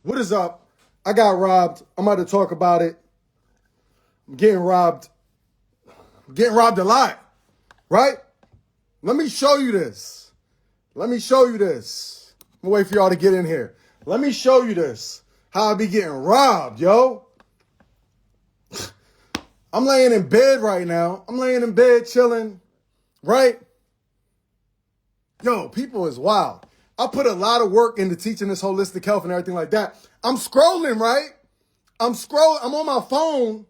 What is up? I got robbed. I'm about to talk about it. I'm getting robbed. I'm getting robbed a lot, right? Let me show you this. Let me show you this. I'm gonna wait for y'all to get in here. Let me show you this. How I be getting robbed, yo. I'm laying in bed right now. I'm laying in bed chilling, right? Yo, people is wild. I put a lot of work into teaching this holistic health and everything like that. I'm scrolling, right? I'm on my phone.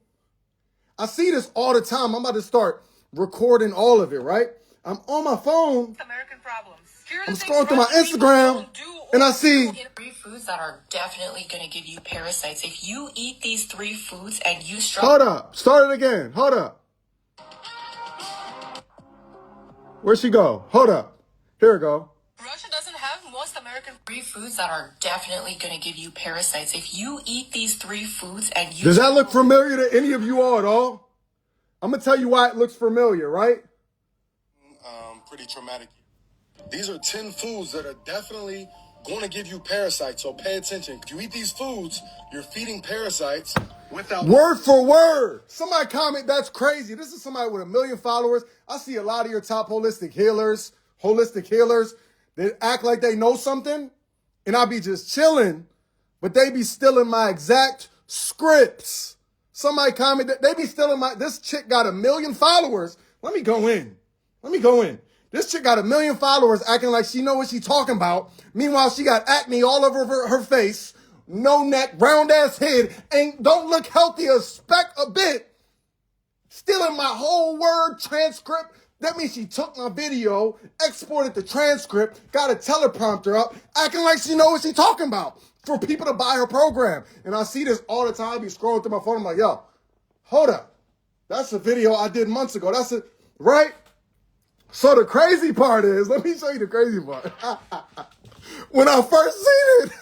I see this all the time. I'm about to start recording all of it, right? I'm on my phone. American problems. I'm scrolling through my Instagram and I see 3 foods that are definitely going to give you parasites. If you eat these 3 foods and you struggle. Hold up. Start it again. Hold up. Where'd she go? Hold up. Here we go. Russia doesn't have most American 3 foods that are definitely going to give you parasites. If you eat these 3 foods and you... Does that look familiar to any of you all at all? I'm going to tell you why it looks familiar, right? Pretty traumatic. These are 10 foods that are definitely going to give you parasites, so pay attention. If you eat these foods, you're feeding parasites without... Word for word. Somebody comment, that's crazy. This is somebody with 1 million followers. I see a lot of your top holistic healers that act like they know something, and I be just chilling, but they be stealing my exact scripts. Somebody comment that they be stealing this chick got 1 million followers. Let me go in. This chick got 1 million followers acting like she know what she talking about. Meanwhile, she got acne all over her face, no neck, round ass head, and don't look healthy a speck a bit. Stealing my whole word transcript. That means she took my video, exported the transcript, got a teleprompter up, acting like she know what she talking about for people to buy her program. And I see this all the time. I be scrolling through my phone. I'm like, yo, hold up. That's a video I did months ago. That's it, right? So the crazy part is, let me show you the crazy part. When I first seen it,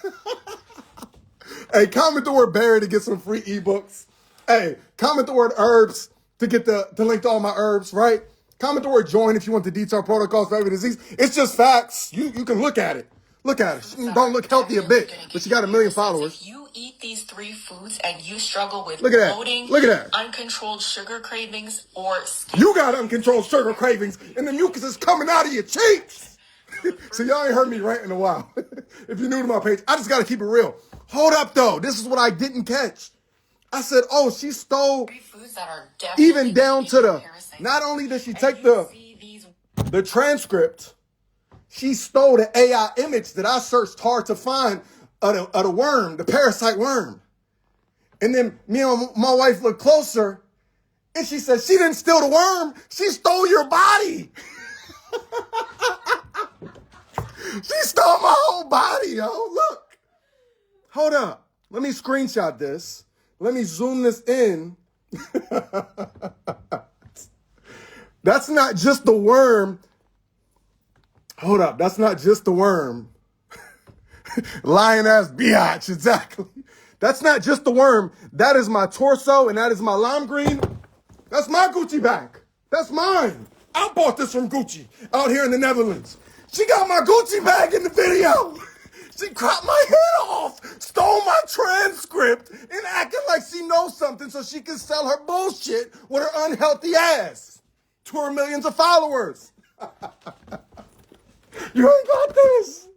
hey, comment the word berry to get some free ebooks. Hey, comment the word herbs to get the link to all my herbs, right? Comment the word join if you want the detailed protocols for every disease. It's just facts. You can look at it. Look at it. She don't look healthy a bit, but she got 1 million followers. If you eat these 3 foods and you struggle with Look at that. bloating, Look at that. uncontrolled sugar cravings, or skin... You got uncontrolled sugar cravings, and the mucus is coming out of your cheeks. So y'all ain't heard me rant in a while. If you're new to my page, I just got to keep it real. Hold up, though. This is what I didn't catch. I said, oh, she stole 3 foods that are definitely even down to the... parasites. Not only did she take the transcript, she stole the AI image that I searched hard to find of the worm, the parasite worm. And then me and my wife looked closer, and she said, she didn't steal the worm. She stole your body. She stole my whole body, yo. Look. Hold up. Let me screenshot this. Let me zoom this in. That's not just the worm. Hold up. That's not just the worm. Lion-ass biatch, exactly. That's not just the worm. That is my torso, and that is my lime green. That's my Gucci bag. That's mine. I bought this from Gucci out here in the Netherlands. She got my Gucci bag in the video. She cropped my head off, stole my transcript, and acting like she knows something so she can sell her bullshit with her unhealthy ass to her millions of followers. You ain't got this.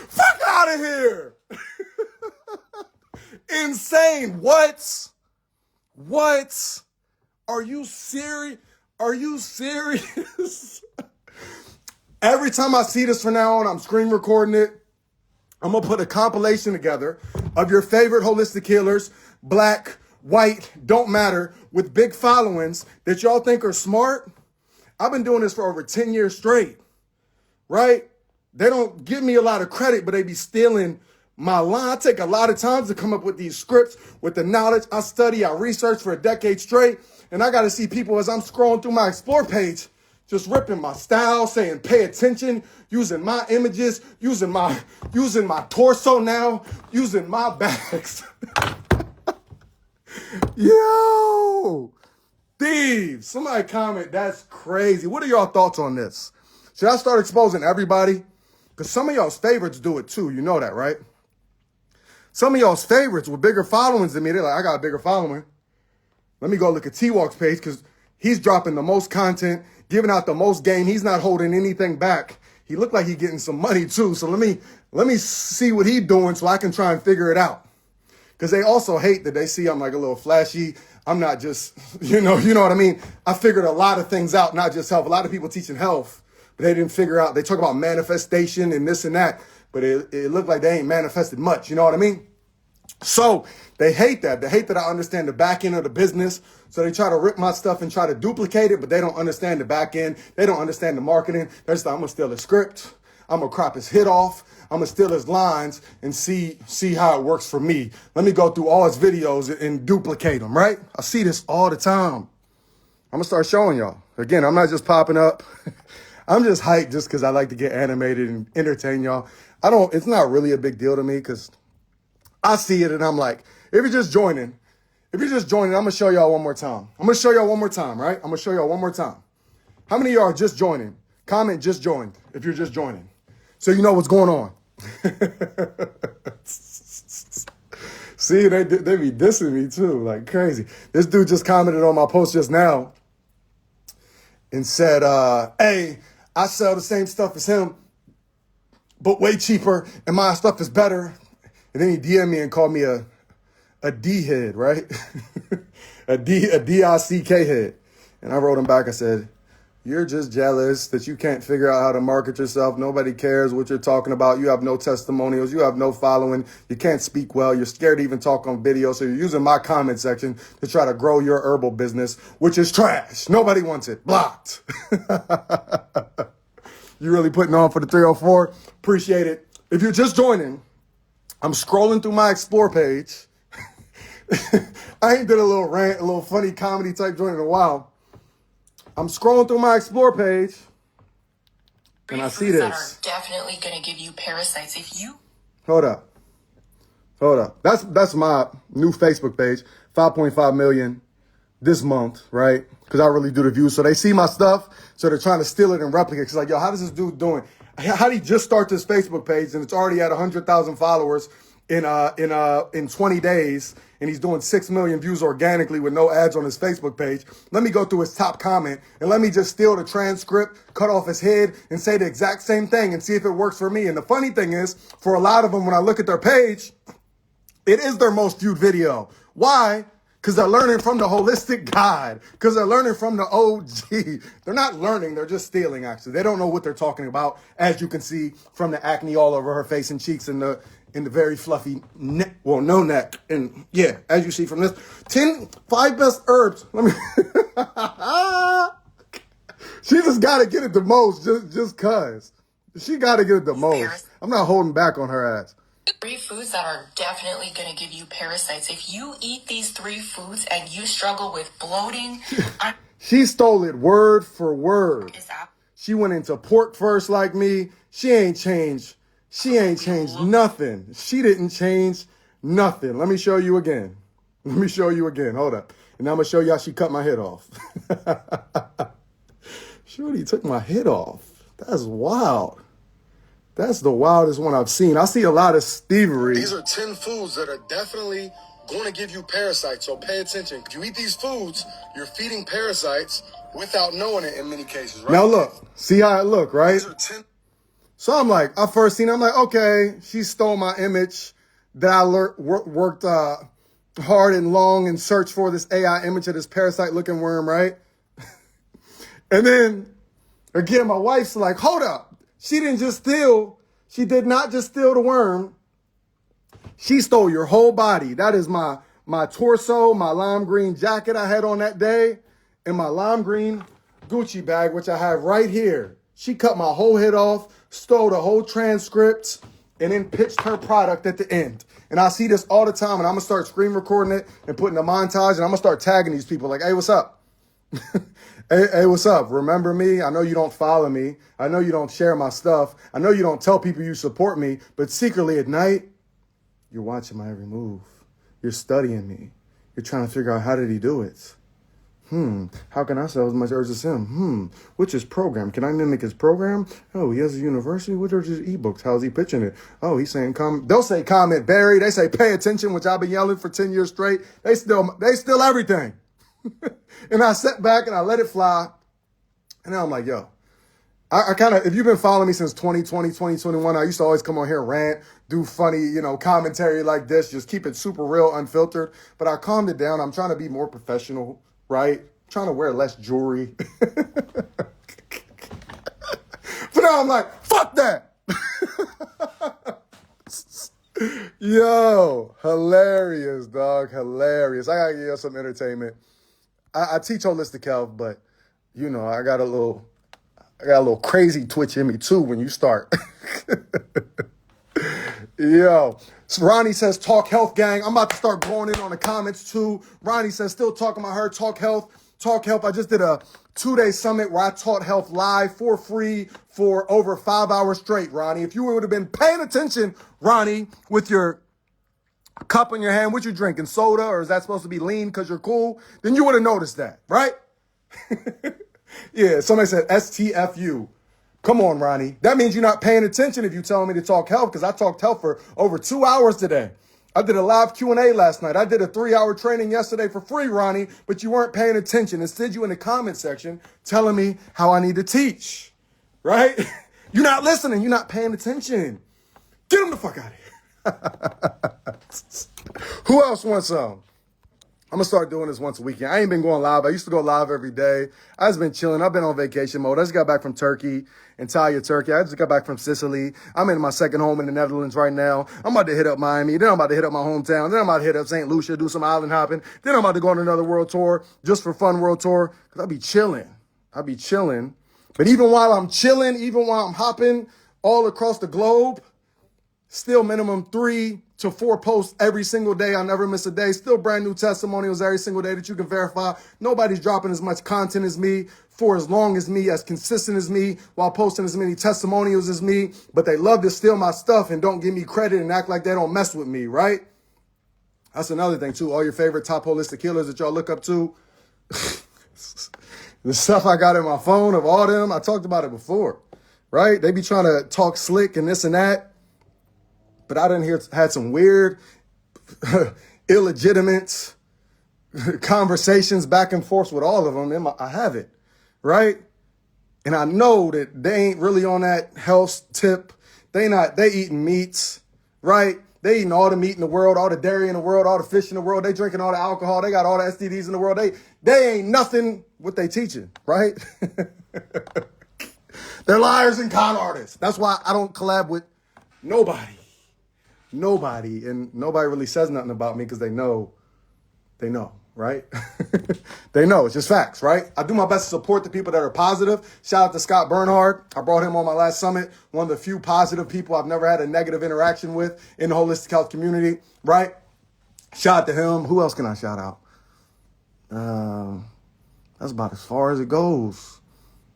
Fuck out of here. Insane. What? Are you serious? Are you serious? Every time I see this from now on, I'm screen recording it. I'm going to put a compilation together of your favorite holistic healers, black, white, don't matter, with big followings that y'all think are smart. I've been doing this for over 10 years straight, right? They don't give me a lot of credit, but they be stealing my line. I take a lot of time to come up with these scripts, with the knowledge. I study, I research for a decade straight, and I got to see people as I'm scrolling through my Explore page, just ripping my style, saying pay attention, using my images, using my torso now, using my bags. Yo, thieves, somebody comment, that's crazy. What are y'all thoughts on this? Should I start exposing everybody? Because some of y'all's favorites do it too. You know that, right? Some of y'all's favorites with bigger followings than me, they're like, I got a bigger following. Let me go look at T-Walk's page because he's dropping the most content, giving out the most game. He's not holding anything back. He looked like he's getting some money too. So let me see what he's doing so I can try and figure it out. Because they also hate that they see I'm like a little flashy. I'm not just, you know what I mean? I figured a lot of things out, not just health. A lot of people teaching health, but they didn't figure out. They talk about manifestation and this and that, but it looked like they ain't manifested much. You know what I mean? So they hate that. They hate that I understand the back end of the business. So they try to rip my stuff and try to duplicate it, but they don't understand the back end. They don't understand the marketing. They're just like, I'm going to steal his script. I'm going to crop his hit off. I'm going to steal his lines and see how it works for me. Let me go through all his videos and duplicate them, right? I see this all the time. I'm going to start showing y'all. Again, I'm not just popping up. I'm just hyped just because I like to get animated and entertain y'all. It's not really a big deal to me because I see it and I'm like, if you're just joining, I'm going to show y'all one more time. I'm going to show y'all one more time, right? I'm going to show y'all one more time. How many of y'all are just joining? Comment just joined if you're just joining. So you know what's going on. See, they be dissing me too, like crazy. This dude just commented on my post just now and said, hey, I sell the same stuff as him, but way cheaper, and my stuff is better. And then he DM'd me and called me a D head, right? a DICK head. And I wrote him back, I said, you're just jealous that you can't figure out how to market yourself. Nobody cares what you're talking about. You have no testimonials. You have no following. You can't speak well. You're scared to even talk on video. So you're using my comment section to try to grow your herbal business, which is trash. Nobody wants it. Blocked. You really putting on for the 304? Appreciate it. If you're just joining, I'm scrolling through my Explore page. I ain't did a little rant, a little funny comedy type joint in a while. I'm scrolling through my Explore page, and I see this. That are definitely going to give you parasites if you. Hold up. That's my new Facebook page, 5.5 million this month, right? Because I really do the views, so they see my stuff, so they're trying to steal it and replicate. It's like, yo, how does this dude doing? How did he just start this Facebook page and it's already at 100,000 followers in 20 days? And he's doing 6 million views organically with no ads on his Facebook page. Let me go through his top comment and let me just steal the transcript, cut off his head, and say the exact same thing and see if it works for me. And the funny thing is, for a lot of them, when I look at their page, it is their most viewed video. Why? Because they're learning from the holistic guide. Because they're learning from the OG. They're not learning, they're just stealing, actually. They don't know what they're talking about, as you can see from the acne all over her face and cheeks and the very fluffy neck, well, no neck. And yeah, as you see from this, 5 best herbs. Let me, she just got to get it the most, just cause. She got to get it the most. I'm not holding back on her ass. 3 foods that are definitely going to give you parasites. If you eat these 3 foods and you struggle with bloating, she stole it word for word. She went into pork first like me. She ain't changed nothing. She didn't change nothing. Let me show you again. Hold up. And I'm going to show you how she cut my head off. Shorty took my head off. That's wild. That's the wildest one I've seen. I see a lot of thievery. These are 10 foods that are definitely going to give you parasites, so pay attention. If you eat these foods, you're feeding parasites without knowing it in many cases, right? Now look, see how it look, right? These are 10. So I'm like, I first seen it, I'm like, okay, she stole my image that I worked hard and long and searched for this AI image of this parasite-looking worm, right? And then, again, my wife's like, hold up. She did not just steal the worm. She stole your whole body. That is my torso, my lime green jacket I had on that day, and my lime green Gucci bag, which I have right here. She cut my whole head off, stole the whole transcript, and then pitched her product at the end. And I see this all the time, and I'm going to start screen recording it and putting a montage, and I'm going to start tagging these people like, hey, what's up? Hey, what's up? Remember me? I know you don't follow me. I know you don't share my stuff. I know you don't tell people you support me, but secretly at night, you're watching my every move. You're studying me. You're trying to figure out how did he do it. How can I sell as much herbs as him? Which is program? Can I mimic his program? Oh, he has a university. Which are his ebooks? How's he pitching it? Oh, he's saying comment. They'll say comment Barry. They say pay attention, which I've been yelling for 10 years straight. They still everything. And I sat back and I let it fly. And now I'm like, yo, I kind of, if you've been following me since 2020, 2021, I used to always come on here, rant, do funny, commentary like this, just keep it super real, unfiltered. But I calmed it down. I'm trying to be more professional, right? Trying to wear less jewelry. But now I'm like, fuck that. Yo, hilarious, dog. Hilarious. I gotta give you some entertainment. I teach holistic health, but I got a little crazy twitch in me too when you start. Yo, so Ronnie says, talk health, gang. I'm about to start going in on the comments too. Ronnie says, still talking about her, talk health. Talk health. I just did a 2-day summit where I taught health live for free for over 5 hours straight, Ronnie. If you would have been paying attention, Ronnie, with your cup in your hand, what you drinking, soda, or is that supposed to be lean because you're cool? Then you would have noticed that, right? Yeah, somebody said STFU. Come on, Ronnie. That means you're not paying attention if you're telling me to talk health, because I talked health for over 2 hours today. I did a live Q&A last night. I did a 3-hour training yesterday for free, Ronnie, but you weren't paying attention. Instead, you in the comment section telling me how I need to teach, right? You're not listening. You're not paying attention. Get them the fuck out of here. Who else wants some? I'm going to start doing this once a weekend. I ain't been going live. I used to go live every day. I just been chilling. I've been on vacation mode. I just got back from Turkey, Antalya, Turkey. I just got back from Sicily. I'm in my second home in the Netherlands right now. I'm about to hit up Miami. Then I'm about to hit up my hometown. Then I'm about to hit up St. Lucia, do some island hopping. Then I'm about to go on another world tour, just for fun world tour, because I'll be chilling. But even while I'm chilling, even while I'm hopping all across the globe, still minimum 3 to 4 posts every single day. I never miss a day. Still brand new testimonials every single day that you can verify. Nobody's dropping as much content as me, for as long as me, as consistent as me, while posting as many testimonials as me. But they love to steal my stuff and don't give me credit and act like they don't mess with me, right? That's another thing too. All your favorite top holistic healers that y'all look up to. The stuff I got in my phone of all them, I talked about it before, right? They be trying to talk slick and this and that. But I had some weird, illegitimate conversations back and forth with all of them. I have it, right? And I know that they ain't really on that health tip. They eating meats, right? They eating all the meat in the world, all the dairy in the world, all the fish in the world. They drinking all the alcohol. They got all the STDs in the world. They ain't nothing what they teaching, right? They're liars and con artists. That's why I don't collab with nobody. And nobody really says nothing about me because they know, right? They know, it's just facts, right? I do my best to support the people that are positive. Shout out to Scott Bernhard. I brought him on my last summit. One of the few positive people I've never had a negative interaction with in the holistic health community, right? Shout out to him. Who else can I shout out? That's about as far as it goes.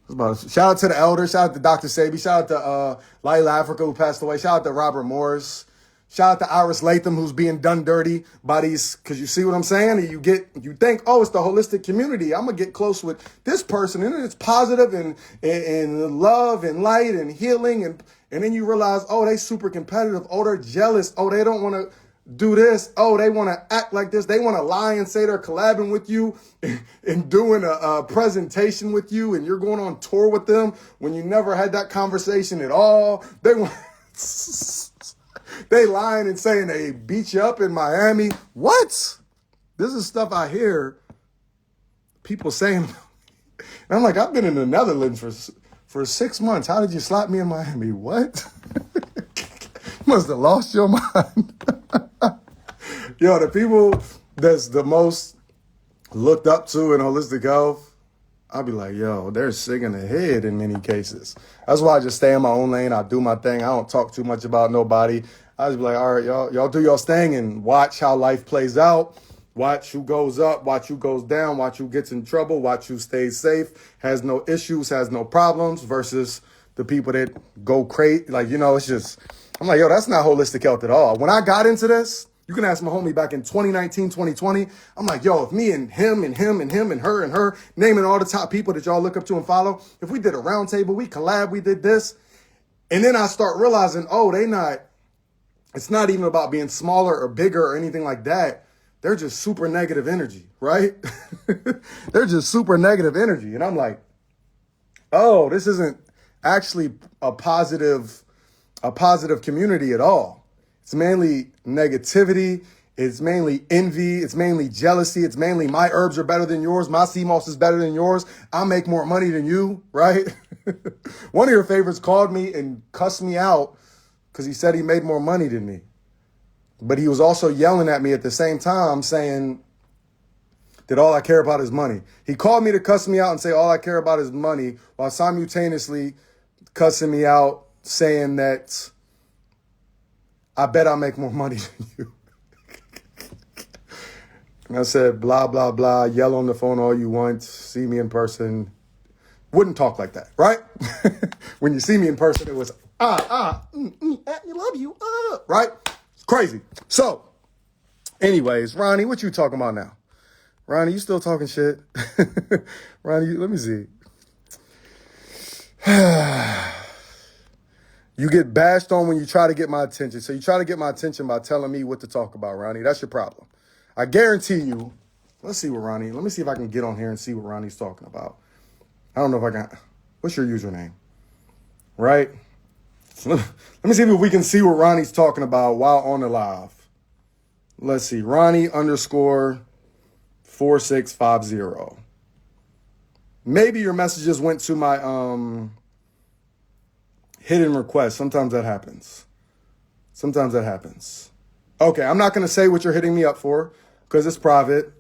Shout out to the elders. Shout out to Dr. Sabi. Shout out to Laila Africa, who passed away. Shout out to Robert Morris. Shout out to Iris Latham, who's being done dirty by these, because you see what I'm saying? And you think, oh, it's the holistic community. I'm going to get close with this person. And it's positive and love and light and healing. And then you realize, oh, they super competitive. Oh, they're jealous. Oh, they don't want to do this. Oh, they want to act like this. They want to lie and say they're collabing with you and doing a presentation with you. And you're going on tour with them when you never had that conversation at all. They lying and saying they beat you up in Miami. What? This is stuff I hear people saying. And I'm like, I've been in the Netherlands for 6 months. How did you slap me in Miami? What? You must have lost your mind. Yo, the people that's the most looked up to in holistic health, I'll be like, yo, they're singing ahead in many cases. That's why I just stay in my own lane. I do my thing. I don't talk too much about nobody. I just be like, all right, y'all do your thing and watch how life plays out. Watch who goes up, watch who goes down, watch who gets in trouble, watch who stays safe, has no issues, has no problems, versus the people that go crazy. Like, it's just, I'm like, yo, that's not holistic health at all. When I got into this, You can ask my homie back in 2019, 2020. I'm like, yo, if me and him and him and him and her, naming all the top people that y'all look up to and follow, if we did a round table, we collab, we did this. And then I start realizing, oh, it's not even about being smaller or bigger or anything like that. They're just super negative energy, right? They're just super negative energy. And I'm like, oh, this isn't actually a positive community at all. It's mainly negativity. It's mainly envy. It's mainly jealousy. It's mainly my herbs are better than yours. My sea moss is better than yours. I make more money than you, right? One of your favorites called me and cussed me out because he said he made more money than me. But he was also yelling at me at the same time saying that all I care about is money. He called me to cuss me out and say all I care about is money while simultaneously cussing me out saying that I bet I make more money than you. And I said, blah, blah, blah, yell on the phone all you want, see me in person. Wouldn't talk like that, right? When you see me in person, it was, you love you, right? It's crazy. So, anyways, Ronnie, what you talking about now? Ronnie, you still talking shit? Ronnie, let me see. You get bashed on when you try to get my attention. So you try to get my attention by telling me what to talk about, Ronnie. That's your problem. I guarantee you. Let's see what Ronnie. Let me see if I can get on here and see what Ronnie's talking about. I don't know if I can. What's your username? Right? Let me see if we can see what Ronnie's talking about while on the live. Let's see. Ronnie _4650. Maybe your messages went to my hidden request. Sometimes that happens. Okay, I'm not going to say what you're hitting me up for because it's private.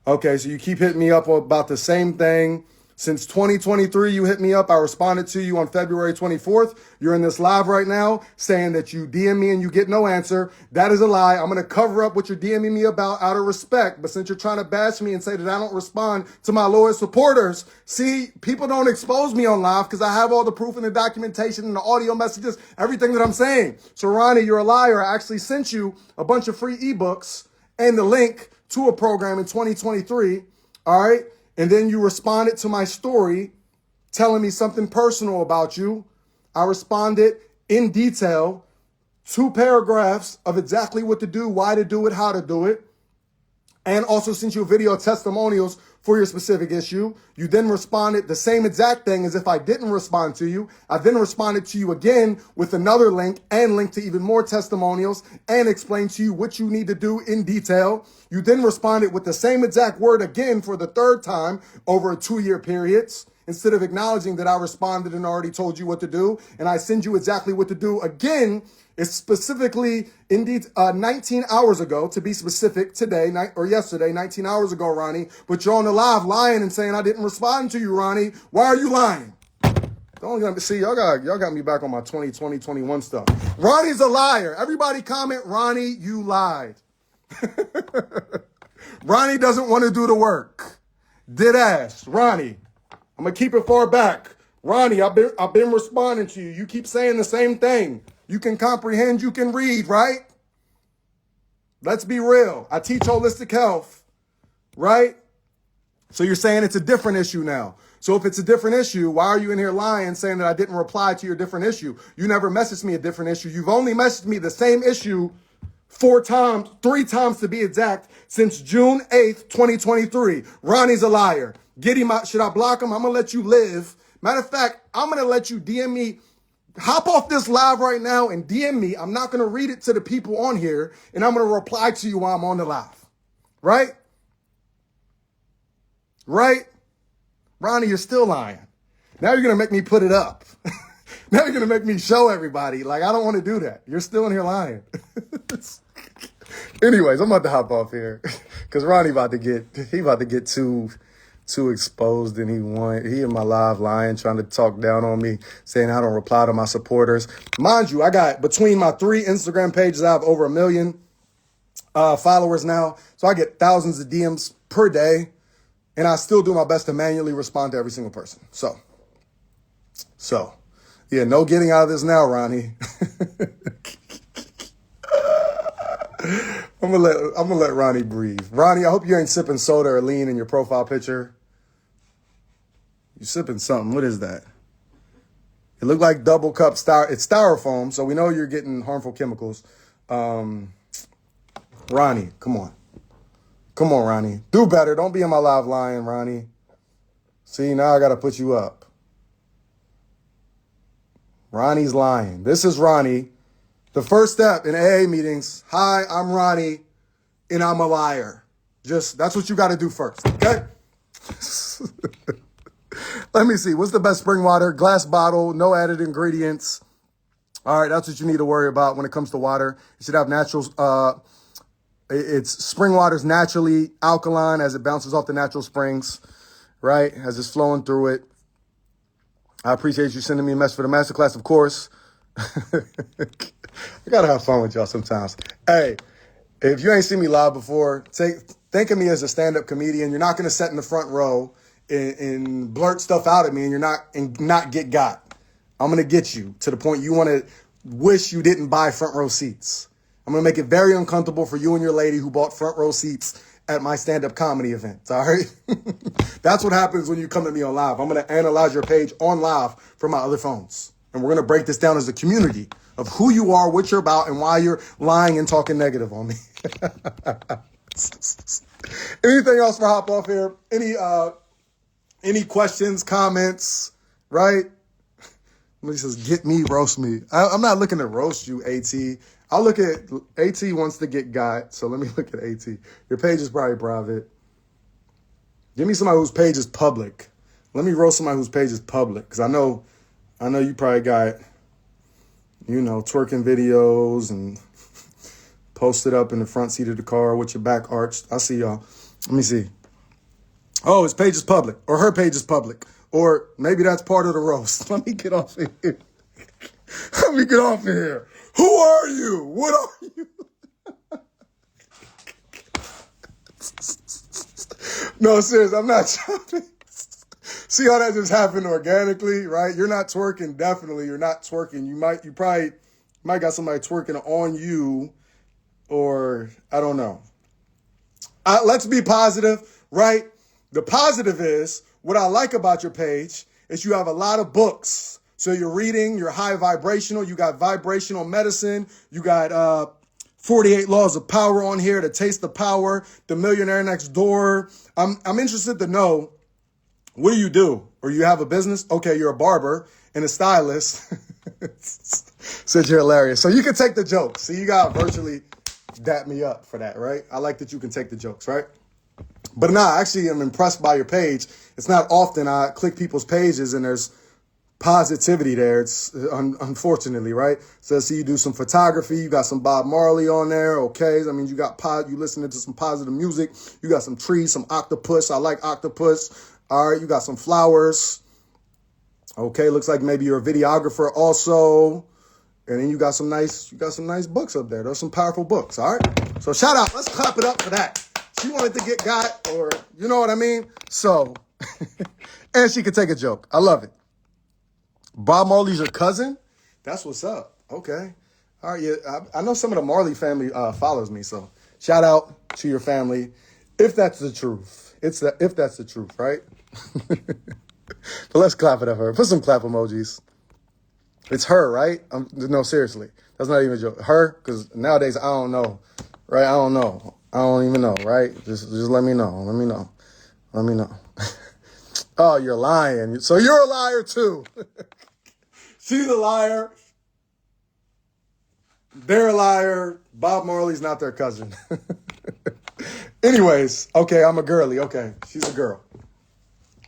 Okay, so you keep hitting me up about the same thing. Since 2023, you hit me up. I responded to you on February 24th. You're in this live right now saying that you DM me and you get no answer. That is a lie. I'm going to cover up what you're DMing me about out of respect. But since you're trying to bash me and say that I don't respond to my loyal supporters, see, people don't expose me on live because I have all the proof and the documentation and the audio messages, everything that I'm saying. So Ronnie, you're a liar. I actually sent you a bunch of free ebooks and the link to a program in 2023. All right. And then you responded to my story telling me something personal about you. I responded in detail, 2 paragraphs of exactly what to do, why to do it, how to do it, and also sent you a video of testimonials for your specific issue. You then responded the same exact thing as if I didn't respond to you. I then responded to you again with another link and link to even more testimonials and explained to you what you need to do in detail. You then responded with the same exact word again for the 3rd time over a 2-year period. Instead of acknowledging that I responded and already told you what to do, and I send you exactly what to do again, it's specifically, indeed, 19 hours ago, to be specific, today, or yesterday, 19 hours ago, Ronnie, but you're on the live lying and saying I didn't respond to you, Ronnie. Why are you lying? Don't see, y'all got me back on my 2020, 21 stuff. Ronnie's a liar. Everybody comment, Ronnie, you lied. Ronnie doesn't want to do the work. Dead ass. Ronnie, I'm going to keep it far back. Ronnie, I've been responding to you. You keep saying the same thing. You can comprehend, you can read, right? Let's be real. I teach holistic health, right? So you're saying it's a different issue now. So if it's a different issue, why are you in here lying saying that I didn't reply to your different issue? You never messaged me a different issue. You've only messaged me the same issue 3 times to be exact, since June 8th, 2023. Ronnie's a liar. Get him out. Should I block him? I'm going to let you live. Matter of fact, I'm going to let you DM me. Hop off this live right now and DM me. I'm not going to read it to the people on here, and I'm going to reply to you while I'm on the live. Right? Right? Ronnie, you're still lying. Now you're going to make me put it up. Now you're going to make me show everybody. Like, I don't want to do that. You're still in here lying. Anyways, I'm about to hop off here because Ronnie about to get too exposed than he in my live lying, trying to talk down on me, saying I don't reply to my supporters. Mind you, I got between my 3 Instagram pages, I have over 1 million followers now. So I get thousands of DMs per day, and I still do my best to manually respond to every single person. So yeah, no getting out of this now, Ronnie. I'm gonna let Ronnie breathe. Ronnie, I hope you ain't sipping soda or lean in your profile picture. You sipping something. What is that? It looked like double cup it's styrofoam, so we know you're getting harmful chemicals. Ronnie, come on. Come on, Ronnie. Do better. Don't be in my live lying, Ronnie. See, now I gotta put you up. Ronnie's lying. This is Ronnie. The first step in AA meetings, hi, I'm Ronnie, and I'm a liar. That's what you got to do first, okay? Let me see. What's the best spring water? Glass bottle, no added ingredients. All right, that's what you need to worry about when it comes to water. It should have natural, spring water's naturally alkaline as it bounces off the natural springs, right? As it's flowing through it. I appreciate you sending me a message for the masterclass, of course. I gotta have fun with y'all sometimes. Hey, if you ain't seen me live before, think of me as a stand-up comedian. You're not gonna sit in the front row and blurt stuff out at me, and not get got. I'm gonna get you to the point you want to wish you didn't buy front row seats. I'm gonna make it very uncomfortable for you and your lady who bought front row seats at my stand-up comedy event. All right, that's what happens when you come to me on live. I'm gonna analyze your page on live from my other phones. And we're going to break this down as a community of who you are, what you're about, and why you're lying and talking negative on me. Anything else for hop off here? Any questions, comments, right? He says, get me, roast me. I'm not looking to roast you, AT. I'll look at, AT wants to get got, so let me look at AT. Your page is probably private. Give me somebody whose page is public. Let me roast somebody whose page is public, because I know you probably got, twerking videos and posted up in the front seat of the car with your back arched. I see y'all. Let me see. Oh, his page is public, or her page is public, or maybe that's part of the roast. Let me get off of here. Let me get off of here. Who are you? What are you? No, seriously, I'm not trying. See how that just happened organically, right? You're not twerking, definitely. You're not twerking. You probably got somebody twerking on you, or I don't know. Let's be positive, right? The positive is, what I like about your page is you have a lot of books. So you're reading, you're high vibrational, you got vibrational medicine, you got 48 Laws of Power on here, to Taste the Power, The Millionaire Next Door. I'm interested to know, what do you do? Or you have a business? Okay, you're a barber and a stylist. Said you're hilarious. So you can take the jokes. See, you got virtually dap me up for that, right? I like that you can take the jokes, right? But actually, I'm impressed by your page. It's not often I click people's pages and there's positivity there. It's unfortunately, right? So I see you do some photography. You got some Bob Marley on there. Okay. I mean, you listening to some positive music. You got some trees, some octopus. I like octopus. All right, you got some flowers. Okay, looks like maybe you're a videographer also. And then you got some nice books up there. Those are some powerful books, all right? So shout out. Let's clap it up for that. She wanted to get got, or you know what I mean? So, and she could take a joke. I love it. Bob Marley's your cousin? That's what's up. Okay. All right, yeah, I know some of the Marley family follows me, so shout out to your family, if that's the truth. If that's the truth, right? But let's clap it up for her. Put some clap emojis. It's her, right? No, seriously. That's not even a joke. Her? Because nowadays, I don't know, right? I don't know. I don't even know, right? Just let me know. Let me know. Let me know. Oh, you're lying. So you're a liar, too. She's a liar. They're a liar. Bob Marley's not their cousin. Anyways, okay, I'm a girly. Okay, she's a girl.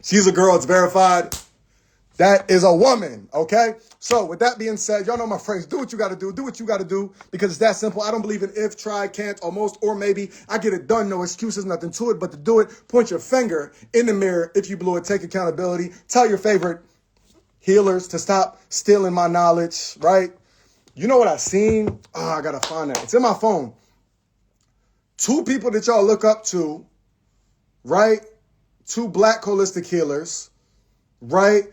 She's a girl. It's verified. That is a woman, okay? So with that being said, y'all know my phrase, do what you got to do. Do what you got to do, because it's that simple. I don't believe in if, try, can't, almost, or maybe. I get it done. No excuses, nothing to it but to do it. Point your finger in the mirror if you blew it. Take accountability. Tell your favorite healers to stop stealing my knowledge, right? You know what I seen? Oh, I got to find that. It's in my phone. 2 people that y'all look up to, right? 2 black holistic healers, right?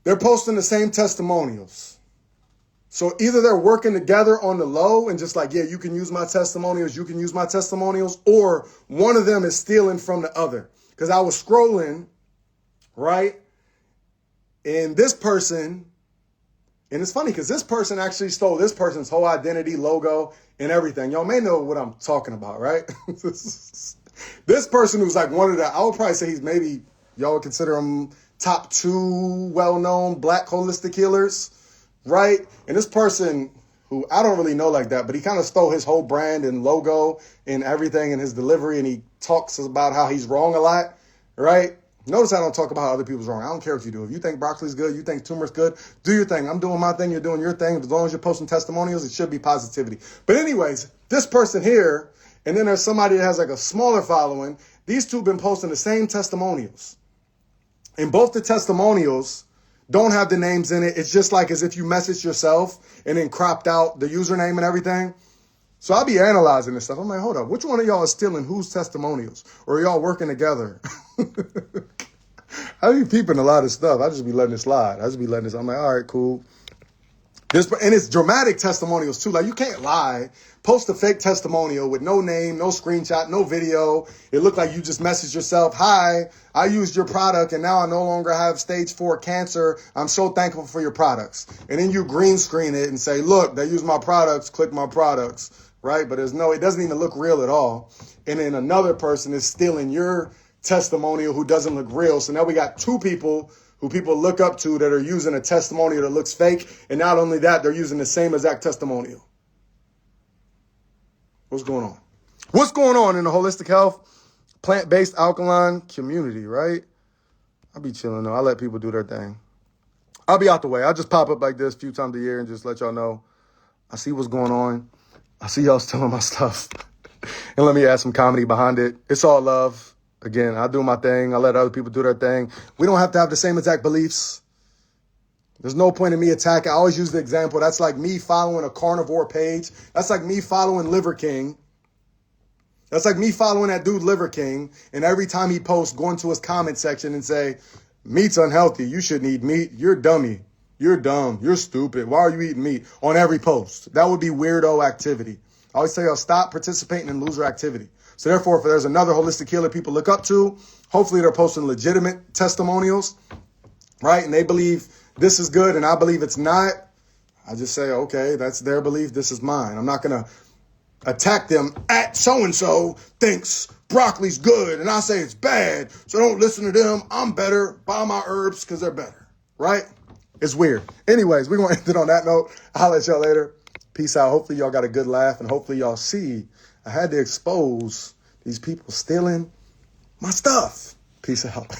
They're posting the same testimonials. So either they're working together on the low and just like, yeah, you can use my testimonials, you can use my testimonials, or one of them is stealing from the other. Because I was scrolling, right? And this person, and it's funny because this person actually stole this person's whole identity, logo, and everything. Y'all may know what I'm talking about, right? This person who's like one of the, I would probably say he's maybe, y'all would consider him top 2 well-known black holistic healers, right? And this person who I don't really know like that, but he kind of stole his whole brand and logo and everything in his delivery, and he talks about how he's wrong a lot, right? Notice I don't talk about how other people's wrong. I don't care what you do. If you think broccoli's good, you think turmeric's good, do your thing. I'm doing my thing, you're doing your thing. As long as you're posting testimonials, it should be positivity. But anyways, this person here, and then there's somebody that has like a smaller following. These two have been posting the same testimonials. And both the testimonials don't have the names in it. It's just like as if you messaged yourself and then cropped out the username and everything. So I'll be analyzing this stuff. I'm like, hold up, which one of y'all is stealing whose testimonials? Or are y'all working together? I be peeping a lot of stuff. I just be letting it slide. I'm like, all right, cool. And it's dramatic testimonials too. Like you can't lie. Post a fake testimonial with no name, no screenshot, no video. It looked like you just messaged yourself. Hi, I used your product and now I no longer have stage 4 cancer. I'm so thankful for your products. And then you green screen it and say, look, they use my products, click my products, right? But it doesn't even look real at all. And then another person is stealing your testimonial who doesn't look real. So now we got 2 people who people look up to that are using a testimonial that looks fake. And not only that, they're using the same exact testimonial. What's going on? What's going on in the holistic health, plant-based alkaline community, right? I'll be chilling though. I let people do their thing. I'll be out the way. I'll just pop up like this a few times a year and just let y'all know. I see what's going on. I see y'all stealing my stuff. And let me add some comedy behind it. It's all love. Again, I do my thing. I let other people do their thing. We don't have to have the same exact beliefs. There's no point in me attacking. I always use the example. That's like me following a carnivore page. That's like me following Liver King. That's like me following that dude Liver King. And every time he posts, going to his comment section and say, meat's unhealthy. You shouldn't eat meat. You're dummy. You're dumb. You're stupid. Why are you eating meat? On every post. That would be weirdo activity. I always tell y'all, stop participating in loser activity. So therefore, if there's another holistic healer people look up to, hopefully they're posting legitimate testimonials, right? And they believe this is good and I believe it's not. I just say, okay, that's their belief. This is mine. I'm not going to attack them at so-and-so thinks broccoli's good and I say it's bad. So don't listen to them. I'm better. Buy my herbs because they're better, right? It's weird. Anyways, we're going to end it on that note. I'll let y'all later. Peace out. Hopefully y'all got a good laugh and hopefully y'all see I had to expose these people stealing my stuff. Peace out.